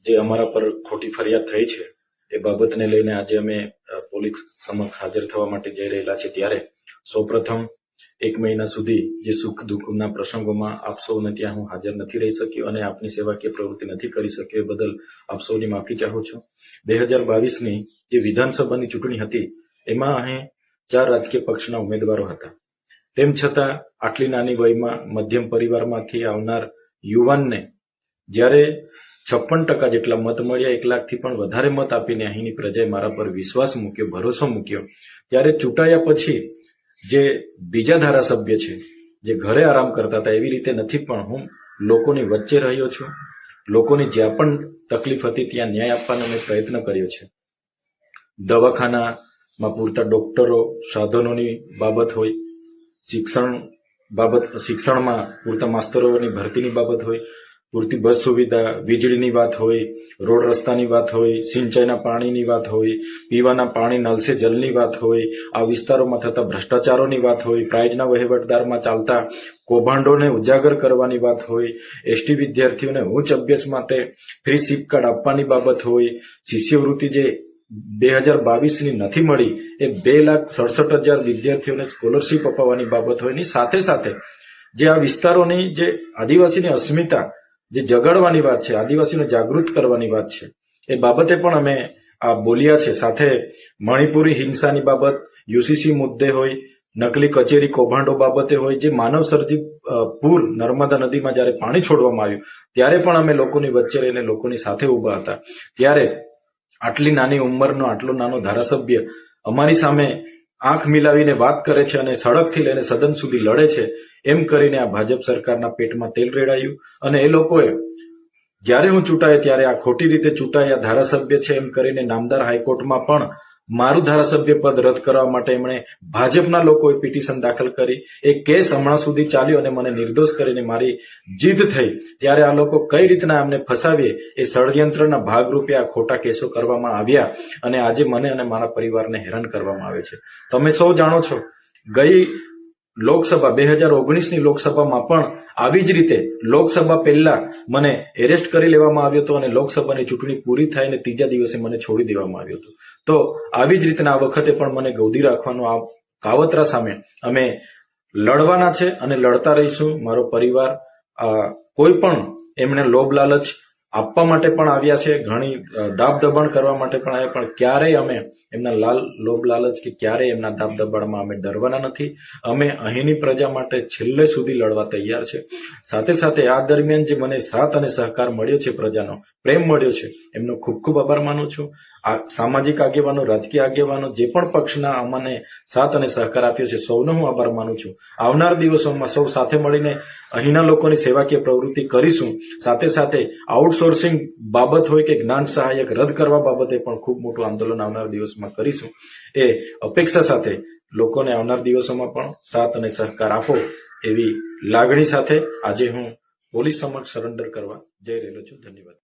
જે અમારા પર ખોટી ફરિયાદ થઈ છે એ બાબતને લઈને આજે અમે પોલીસ સમક્ષ હાજર થવા માટે જઈ રહેલા છે। ત્યારે સૌપ્રથમ 1 મહિના સુધી જે સુખ દુઃખના પ્રસંગોમાં આપ સૌને ત્યાં હું હાજર નથી રહી શક્યો અને આપની સેવાકીય પ્રવૃત્તિ નથી કરી શક્યો એ બદલ આપ સૌની માફી ચાહું છું। 2022ની જે વિધાનસભાની ચૂંટણી હતી એમાં અહીં 4 રાજકીય પક્ષના ઉમેદવારો હતા। તેમ છતાં આટલી નાની વયમાં મધ્યમ પરિવારમાંથી આવનાર યુવાનને જ્યારે 56% જેટલા મત મળ્યા, 1 લાખથી પણ વધારે મત આપીને અહીંની પ્રજાએ મારા પર વિશ્વાસ મૂક્યો, ભરોસો મૂક્યો, ત્યારે ચૂંટાયા પછી જે બીજા ધારાસભ્ય છે જે ઘરે આરામ કરતા હતા એવી રીતે નથી, પણ હું લોકોની વચ્ચે રહ્યો છું। લોકોની જ્યાં પણ તકલીફ હતી ત્યાં ન્યાય આપવાનો મેં પ્રયત્ન કર્યો છે। દવાખાનામાં પૂરતા ડોક્ટરો, સાધનોની બાબત હોય, શિક્ષણમાં પૂરતા માસ્તરોની ભરતીની બાબત હોય, પૂરતી બસ સુવિધા, વીજળીની વાત હોય, રોડ રસ્તાની વાત હોય, સિંચાઈના પાણીની વાત હોય, પીવાના પાણી નળ સે જલની વાત હોય, આ વિસ્તારોમાં થતા ભ્રષ્ટાચારોની વાત હોય, પ્રાઇઝના વહીવટદારમાં ચાલતા કૌભાંડોને ઉજાગર કરવાની વાત હોય, એસટી વિદ્યાર્થીઓને ઉચ્ચ અભ્યાસ માટે ફ્રી સિપ કાર્ડ આપવાની બાબત હોય, શિષ્યવૃત્તિ જે 2022ની નથી મળી એ 2,67,000 વિદ્યાર્થીઓને સ્કોલરશીપ અપાવવાની બાબત હોય, ની સાથે સાથે જે આ વિસ્તારોની જે આદિવાસીની અસ્મિતા જે જગાડવાની વાત છે, આદિવાસીને જાગૃત કરવાની વાત છે, એ બાબતે પણ અમે આ બોલ્યા છે। સાથે મણિપુરી હિંસાની બાબત, યુસીસી મુદ્દે હોય, નકલી કચેરી કૌભાંડો બાબતે હોય, જે માનવ સર્જિત પૂર નર્મદા નદીમાં જ્યારે પાણી છોડવામાં આવ્યું ત્યારે પણ અમે લોકોની વચ્ચે રહીને લોકોની સાથે ઉભા હતા। ત્યારે આટલી નાની ઉંમરનો આટલો નાનો ધારાસભ્ય અમારી સામે આંખ મિલાવીને વાત કરે છે અને સડકથી લઈને સદન સુધી લડે છે, એમ કરીને આ ભાજપ સરકારના પેટમાં તેલ રેડાયું। અને એ લોકોએ જ્યારે હું ચૂંટાયો ત્યારે આ ખોટી રીતે ચૂંટાયા ધારાસભ્ય છે એમ કરીને નામદાર હાઈકોર્ટમાં પણ મારું ધારાસભ્ય પદ રદ કરવા માટે એમણે ભાજપના લોકોએ પિટિશન દાખલ કરી। એ કેસ હમણાં સુધી ચાલ્યો અને મને નિર્દોષ કરીને મારી જીત થઈ। ત્યારે આ લોકો કઈ રીતના અમને ફસાવીએ એ ષડયંત્રના ભાગરૂપે આ ખોટા કેસો કરવામાં આવ્યા અને આજે મને અને મારા પરિવારને હેરાન કરવામાં આવે છે। તમે સૌ જાણો છો, ગઈ લોકસભા 2019ની લોકસભામાં પણ આવી જ રીતે લોકસભા પહેલા મને એરેસ્ટ કરી લેવામાં આવ્યો હતો અને લોકસભાની ચૂંટણી પૂરી થઈને 3જા દિવસે મને છોડી દેવામાં આવ્યો હતો। તો આવી જ રીતના આ વખતે પણ મને ગૌદી રાખવાનો આ કાવતરા સામે અમે લડવાના છે અને લડતા રહીશું। મારો પરિવાર કોઈ પણ એમને લોભ લાલચ આપવા માટે પણ આવ્યા છે, ઘણી દાબ દબાણ કરવા માટે પણ આવ્યા, પણ ક્યારેય અમે એમના લોભ લાલચ કે ક્યારેય એમના દાબ દબાણમાં અમે ડરવાના નથી। અમે અહીંની પ્રજા માટે છેલ્લે સુધી લડવા તૈયાર છે। સાથે સાથે આ દરમિયાન જે મને સાથ અને સહકાર મળ્યો છે, પ્રજાનો પ્રેમ મળ્યો છે, એમનો ખૂબ ખૂબ આભાર માનું છું। આ સામાજિક આગેવાનો, રાજકીય આગેવાનો, જે પણ પક્ષના અમને સાથ અને સહકાર આપ્યો છે, સૌનો હું આભાર માનું છું। આવનાર દિવસોમાં સૌ સાથે મળીને અહીંના લોકોની સેવાકીય પ્રવૃત્તિ કરીશું। સાથે સાથે આઉટસોર્સિંગ બાબત હોય કે જ્ઞાન સહાયક રદ કરવા બાબતે પણ ખૂબ મોટું આંદોલન આવનાર દિવસમાં કરીશું। એ અપેક્ષા સાથે લોકોને આવનાર દિવસોમાં પણ સાથ અને સહકાર આપો એવી લાગણી સાથે આજે હું પોલીસ સમક્ષ સરેન્ડર કરવા જઈ રહેલો છું। ધન્યવાદ।